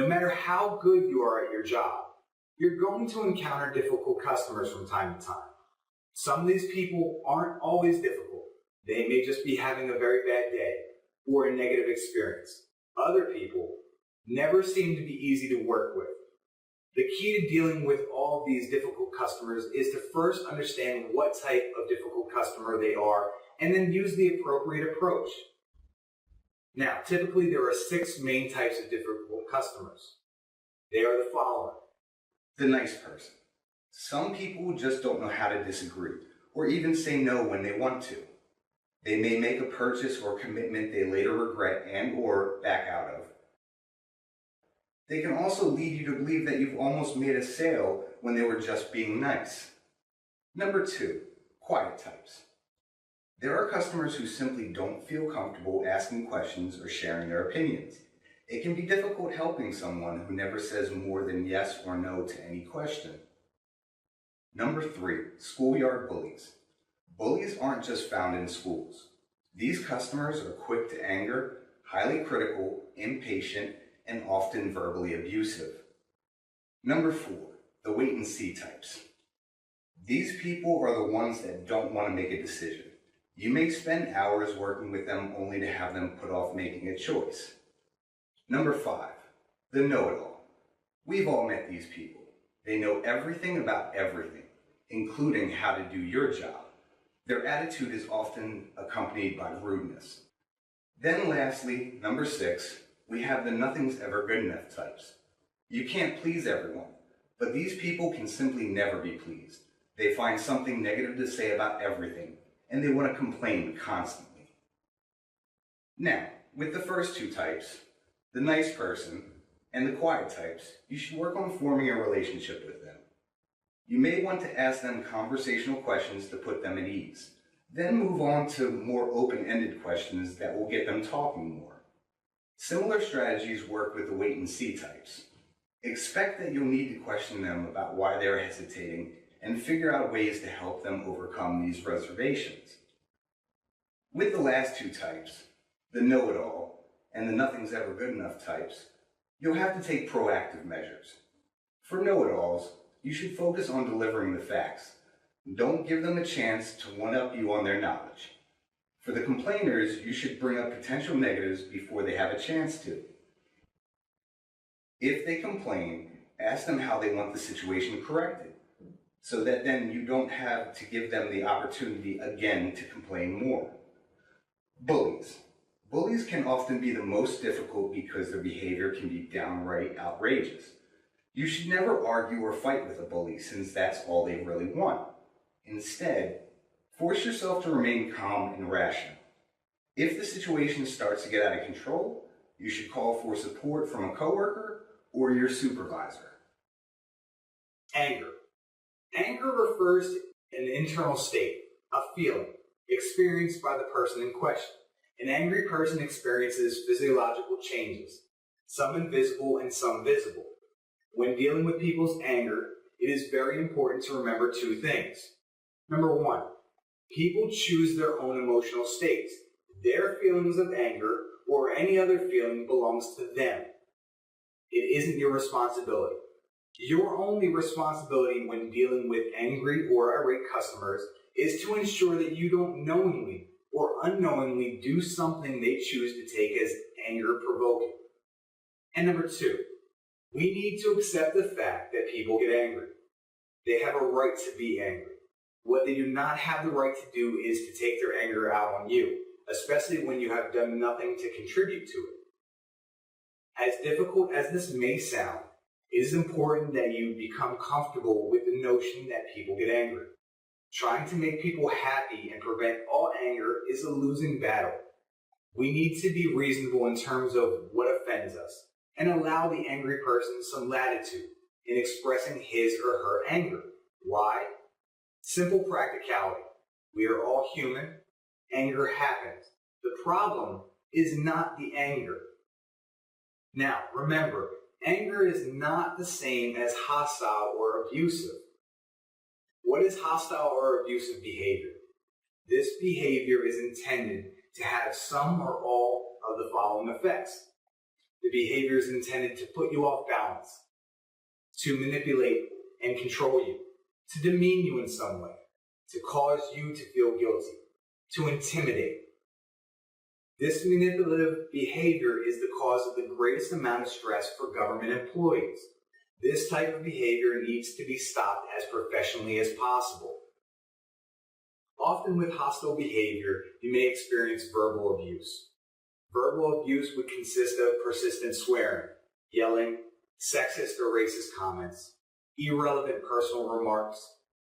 No matter how good you are at your job, you're going to encounter difficult customers from time to time. Some of these people aren't always difficult. They may just be having a very bad day or a negative experience. Other people never seem to be easy to work with. The key to dealing with all of these difficult customers is to first understand what type of difficult customer they are and then use the appropriate approach. Now, typically there are 6 main types of difficult customers. They are the following. The nice person. Some people just don't know how to disagree or even say no when they want to. They may make a purchase or commitment they later regret and or back out of. They can also lead you to believe that you've almost made a sale when they were just being nice. Number 2, quiet types. There are customers who simply don't feel comfortable asking questions or sharing their opinions. It can be difficult helping someone who never says more than yes or no to any question. Number 3, schoolyard bullies. Bullies aren't just found in schools. These customers are quick to anger, highly critical, impatient, and often verbally abusive. Number 4, the wait and see types. These people are the ones that don't want to make a decision. You may spend hours working with them only to have them put off making a choice. Number 5, the know-it-all. We've all met these people. They know everything about everything, including how to do your job. Their attitude is often accompanied by rudeness. Then lastly, number 6, we have the nothing's ever good enough types. You can't please everyone, but these people can simply never be pleased. They find something negative to say about everything, and they want to complain constantly. Now, with the first 2 types, the nice person and the quiet types, you should work on forming a relationship with them. You may want to ask them conversational questions to put them at ease, then move on to more open-ended questions that will get them talking more. Similar strategies work with the wait and see types. Expect that you'll need to question them about why they're hesitating and figure out ways to help them overcome these reservations. With the last 2 types, the know-it-all and the nothing's ever good enough types, you'll have to take proactive measures. For know-it-alls, you should focus on delivering the facts. Don't give them a chance to one-up you on their knowledge. For the complainers, you should bring up potential negatives before they have a chance to. If they complain, ask them how they want the situation corrected, so that then you don't have to give them the opportunity again to complain more. Bullies. Bullies can often be the most difficult because their behavior can be downright outrageous. You should never argue or fight with a bully since that's all they really want. Instead, force yourself to remain calm and rational. If the situation starts to get out of control, you should call for support from a coworker or your supervisor. Anger. Anger refers to an internal state, a feeling, experienced by the person in question. An angry person experiences physiological changes, some invisible and some visible. When dealing with people's anger, it is very important to remember 2 things. Number 1, people choose their own emotional states. Their feelings of anger or any other feeling belongs to them. It isn't your responsibility. Your only responsibility when dealing with angry or irate customers is to ensure that you don't knowingly or unknowingly do something they choose to take as anger-provoking. And number 2, we need to accept the fact that people get angry. They have a right to be angry. What they do not have the right to do is to take their anger out on you, especially when you have done nothing to contribute to it. As difficult as this may sound, it is important that you become comfortable with the notion that people get angry. Trying to make people happy and prevent all anger is a losing battle. We need to be reasonable in terms of what offends us and allow the angry person some latitude in expressing his or her anger. Why? Simple practicality. We are all human. Anger happens. The problem is not the anger. Now, remember, anger is not the same as hostile or abusive. What is hostile or abusive behavior? This behavior is intended to have some or all of the following effects. The behavior is intended to put you off balance, to manipulate and control you, to demean you in some way, to cause you to feel guilty, to intimidate. This manipulative behavior is the cause of the greatest amount of stress for government employees. This type of behavior needs to be stopped as professionally as possible. Often with hostile behavior, you may experience verbal abuse. Verbal abuse would consist of persistent swearing, yelling, sexist or racist comments, irrelevant personal remarks,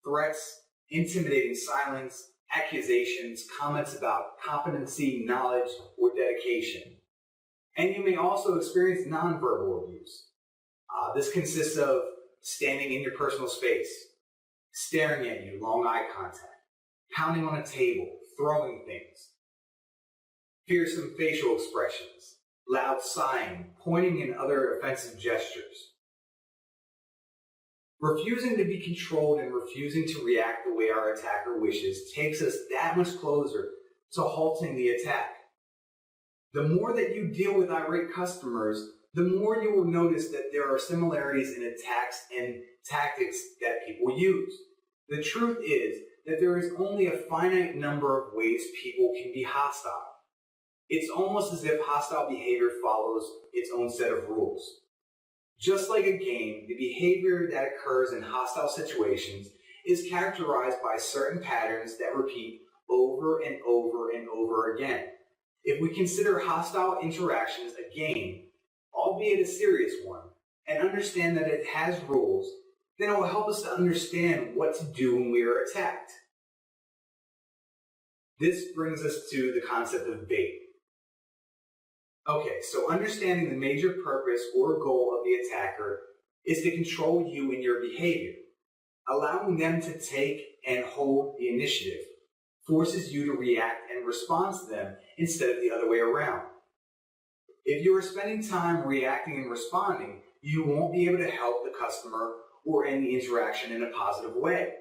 threats, intimidating silence, accusations, comments about competency, knowledge, or dedication. And you may also experience nonverbal abuse. This consists of standing in your personal space, staring at you, long eye contact, pounding on a table, throwing things, fearsome facial expressions, loud sighing, pointing and other offensive gestures. Refusing to be controlled and refusing to react the way our attacker wishes takes us that much closer to halting the attack. The more that you deal with irate customers, the more you will notice that there are similarities in attacks and tactics that people use. The truth is that there is only a finite number of ways people can be hostile. It's almost as if hostile behavior follows its own set of rules. Just like a game, the behavior that occurs in hostile situations is characterized by certain patterns that repeat over and over and over again. If we consider hostile interactions a game, albeit a serious one, and understand that it has rules, then it will help us to understand what to do when we are attacked. This brings us to the concept of bait. Okay, so understanding the major purpose or goal of the attacker is to control you in your behavior. Allowing them to take and hold the initiative forces you to react and respond to them instead of the other way around. If you are spending time reacting and responding, you won't be able to help the customer or end the interaction in a positive way.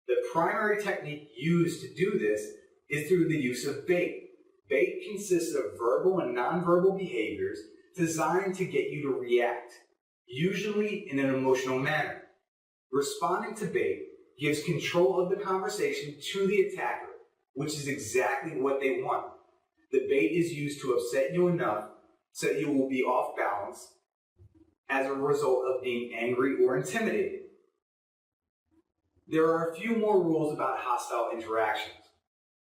The primary technique used to do this is through the use of bait. Bait consists of verbal and nonverbal behaviors designed to get you to react, usually in an emotional manner. Responding to bait gives control of the conversation to the attacker, which is exactly what they want. The bait is used to upset you enough so that you will be off balance as a result of being angry or intimidated. There are a few more rules about hostile interactions.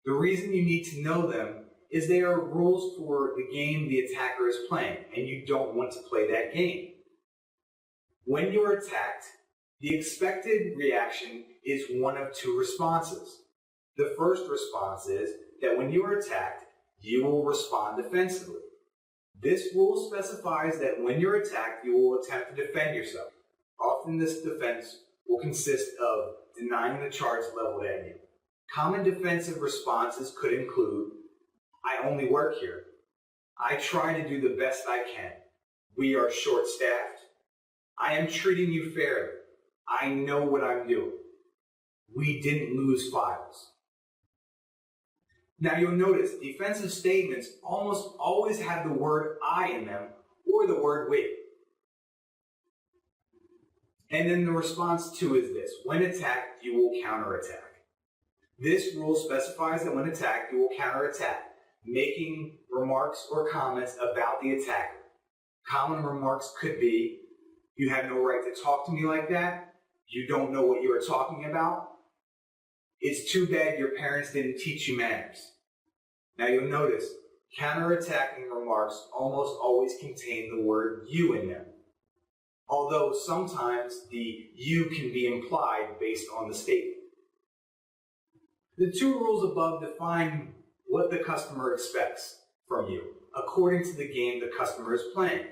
The reason you need to know them is they are rules for the game the attacker is playing, and you don't want to play that game. When you're attacked, the expected reaction is one of two responses. The first response is that when you are attacked, you will respond defensively. This rule specifies that when you're attacked, you will attempt to defend yourself. Often this defense will consist of denying the charge leveled at you. Common defensive responses could include, I only work here. I try to do the best I can. We are short-staffed. I am treating you fairly. I know what I'm doing. We didn't lose files. Now you'll notice defensive statements almost always have the word I in them or the word we. And then the response to is this: when attacked, you will counterattack. This rule specifies that when attacked, you will counterattack, making remarks or comments about the attacker. Common remarks could be, you have no right to talk to me like that. You don't know what you are talking about. It's too bad your parents didn't teach you manners. Now you'll notice, counterattacking remarks almost always contain the word you in them, although sometimes the you can be implied based on the statement. The two rules above define what the customer expects from you, according to the game the customer is playing.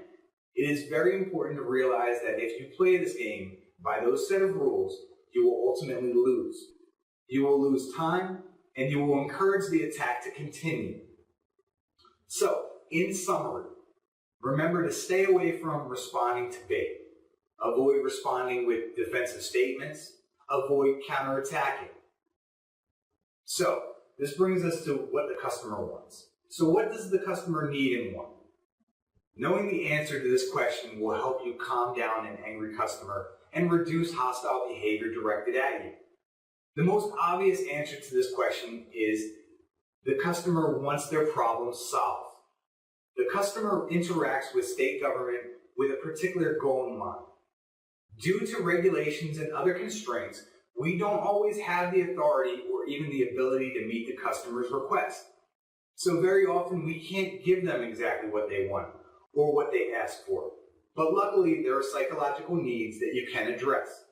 It is very important to realize that if you play this game by those set of rules, you will ultimately lose. You will lose time, and you will encourage the attack to continue. So, in summary, remember to stay away from responding to bait. Avoid responding with defensive statements. Avoid counterattacking. So, this brings us to what the customer wants. So what does the customer need and want? Knowing the answer to this question will help you calm down an angry customer and reduce hostile behavior directed at you. The most obvious answer to this question is the customer wants their problem solved. The customer interacts with state government with a particular goal in mind. Due to regulations and other constraints, we don't always have the authority or even the ability to meet the customer's request. So very often we can't give them exactly what they want or what they ask for. But luckily, there are psychological needs that you can address.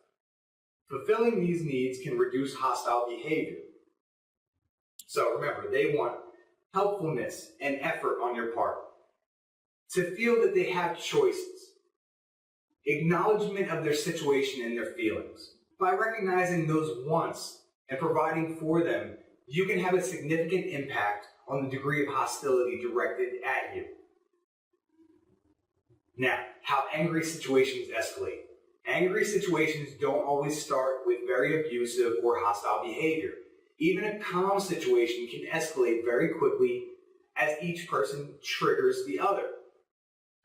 Fulfilling these needs can reduce hostile behavior. So remember, they want helpfulness and effort on your part. To feel that they have choices. Acknowledgement of their situation and their feelings. By recognizing those wants and providing for them, you can have a significant impact on the degree of hostility directed at you. Now, how angry situations escalate. Angry situations don't always start with very abusive or hostile behavior. Even a calm situation can escalate very quickly as each person triggers the other.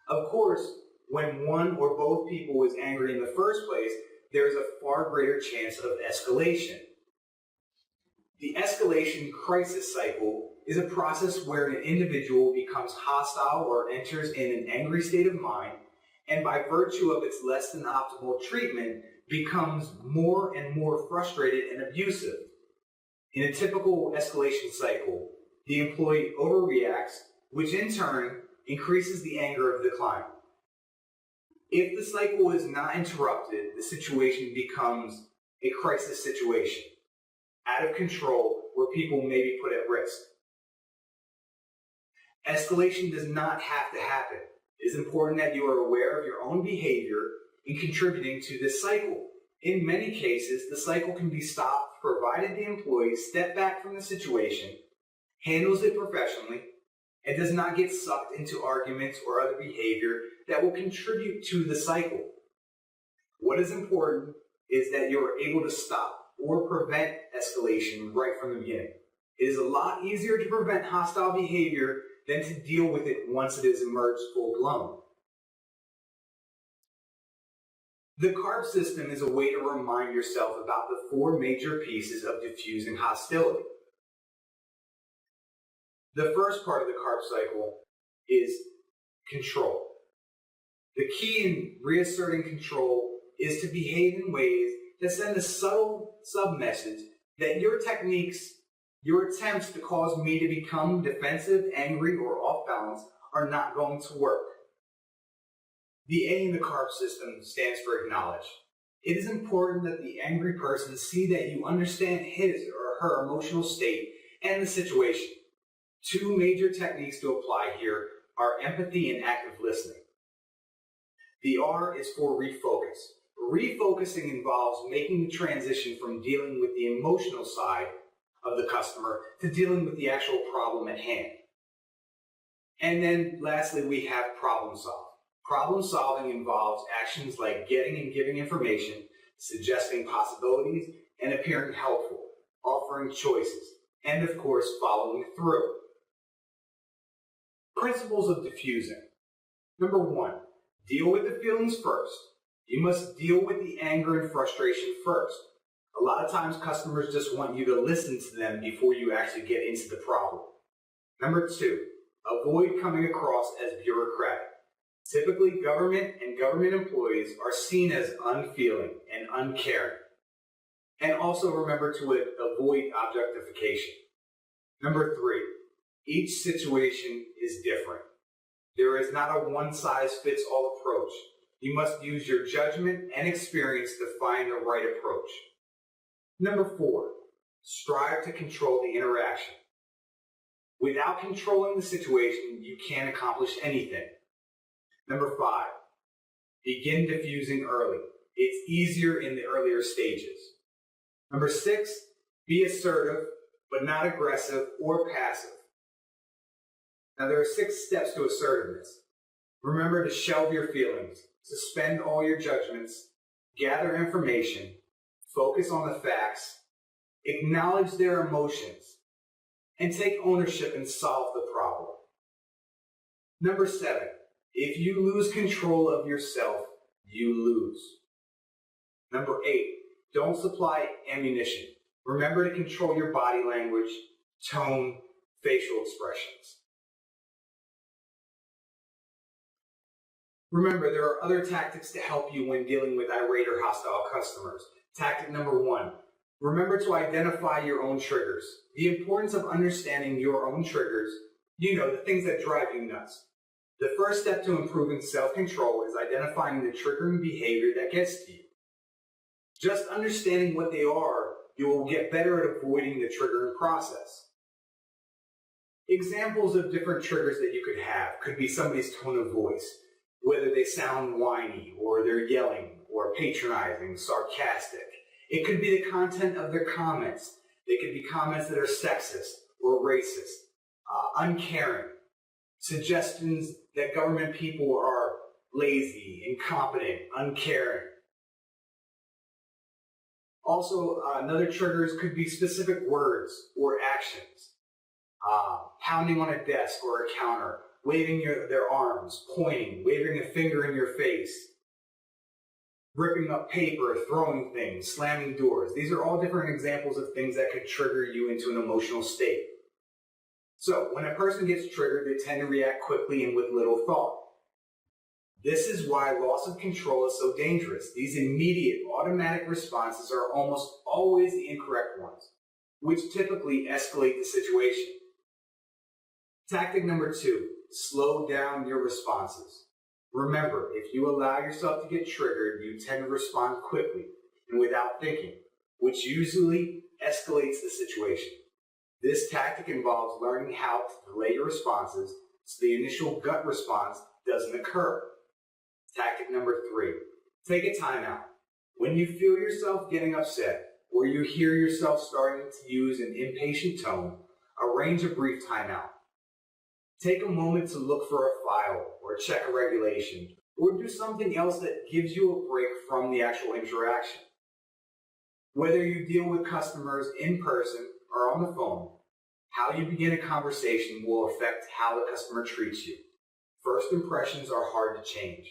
Of course, when one or both people is angry in the first place, there is a far greater chance of escalation. The escalation crisis cycle is a process where an individual becomes hostile or enters in an angry state of mind, and by virtue of its less than optimal treatment, becomes more and more frustrated and abusive. In a typical escalation cycle, the employee overreacts, which in turn increases the anger of the client. If the cycle is not interrupted, the situation becomes a crisis situation, out of control, where people may be put at risk. Escalation does not have to happen. It is important that you are aware of your own behavior in contributing to this cycle. In many cases, the cycle can be stopped provided the employee steps back from the situation, handles it professionally, and does not get sucked into arguments or other behavior that will contribute to the cycle. What is important is that you are able to stop or prevent escalation right from the beginning. It is a lot easier to prevent hostile behavior than to deal with it once it has emerged full-blown. The CARP system is a way to remind yourself about the 4 major pieces of diffusing hostility. The first part of the CARP cycle is control. The key in reasserting control is to behave in ways that send a subtle sub-message that your techniques, your attempts to cause me to become defensive, angry, or off balance are not going to work. The A in the CARP system stands for acknowledge. It is important that the angry person see that you understand his or her emotional state and the situation. 2 major techniques to apply here are empathy and active listening. The R is for refocus. Refocusing involves making the transition from dealing with the emotional side of the customer to dealing with the actual problem at hand. And then lastly, we have problem solve. Problem solving involves actions like getting and giving information, suggesting possibilities, and appearing helpful, offering choices, and of course, following through. Principles of diffusing. Number 1, deal with the feelings first. You must deal with the anger and frustration first. A lot of times customers just want you to listen to them before you actually get into the problem. Number 2, avoid coming across as bureaucratic. Typically, government and government employees are seen as unfeeling and uncaring. And also remember to avoid objectification. Number 3, each situation is different. There is not a one-size-fits-all approach. You must use your judgment and experience to find the right approach. Number 4, strive to control the interaction. Without controlling the situation, you can't accomplish anything. Number 5, begin diffusing early. It's easier in the earlier stages. Number 6, be assertive, but not aggressive or passive. Now there are 6 steps to assertiveness. Remember to shelve your feelings, suspend all your judgments, gather information, focus on the facts, acknowledge their emotions, and take ownership and solve the problem. Number 7, If you lose control of yourself, you lose. Number 8, don't supply ammunition. Remember to control your body language, tone, facial expressions. Remember, there are other tactics to help you when dealing with irate or hostile customers. Tactic number 1, remember to identify your own triggers. The importance of understanding your own triggers, the things that drive you nuts. The first step to improving self-control is identifying the triggering behavior that gets to you. Just understanding what they are, you will get better at avoiding the triggering process. Examples of different triggers that you could have could be somebody's tone of voice, whether they sound whiny, or they're yelling, or patronizing, sarcastic. It could be the content of their comments. They could be comments that are sexist or racist, uncaring, suggestions that government people are lazy, incompetent, uncaring. Also, another triggers could be specific words or actions. Pounding on a desk or a counter, waving their arms, pointing, waving a finger in your face, ripping up paper, throwing things, slamming doors. These are all different examples of things that could trigger you into an emotional state. So, when a person gets triggered, they tend to react quickly and with little thought. This is why loss of control is so dangerous. These immediate, automatic responses are almost always the incorrect ones, which typically escalate the situation. Tactic number 2, slow down your responses. Remember, if you allow yourself to get triggered, you tend to respond quickly and without thinking, which usually escalates the situation. This tactic involves learning how to delay your responses so the initial gut response doesn't occur. Tactic number 3, take a timeout. When you feel yourself getting upset or you hear yourself starting to use an impatient tone, arrange a brief timeout. Take a moment to look for a file or check a regulation or do something else that gives you a break from the actual interaction. Whether you deal with customers in person or on the phone, how you begin a conversation will affect how the customer treats you. First impressions are hard to change.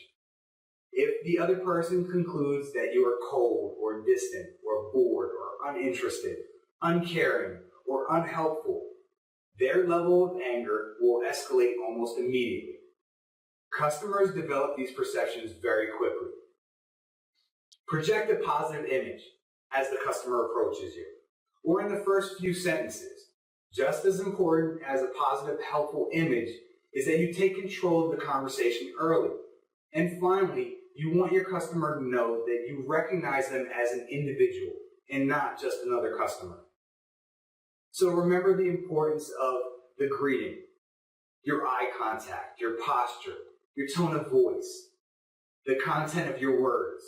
If the other person concludes that you are cold or distant or bored or uninterested, uncaring or unhelpful, their level of anger will escalate almost immediately. Customers develop these perceptions very quickly. Project a positive image as the customer approaches you, or in the first few sentences. Just as important as a positive, helpful image is that you take control of the conversation early. And finally, you want your customer to know that you recognize them as an individual and not just another customer. So remember the importance of the greeting, your eye contact, your posture, your tone of voice, the content of your words.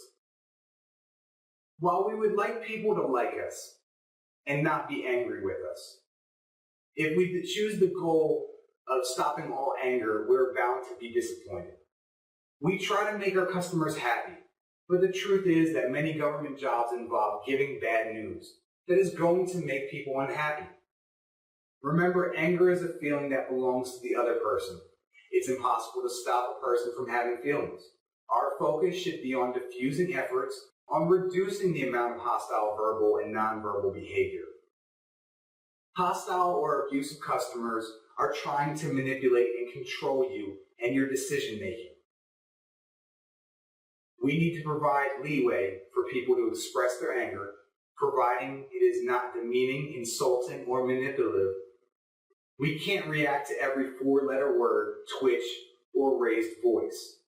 While we would like people to like us and not be angry with us, if we choose the goal of stopping all anger, we're bound to be disappointed. We try to make our customers happy, but the truth is that many government jobs involve giving bad news that is going to make people unhappy. Remember, anger is a feeling that belongs to the other person. It's impossible to stop a person from having feelings. Our focus should be on diffusing efforts on reducing the amount of hostile verbal and nonverbal behavior. Hostile or abusive customers are trying to manipulate and control you and your decision making. We need to provide leeway for people to express their anger, providing it is not demeaning, insulting, or manipulative. We can't react to every 4-letter word, twitch, or raised voice.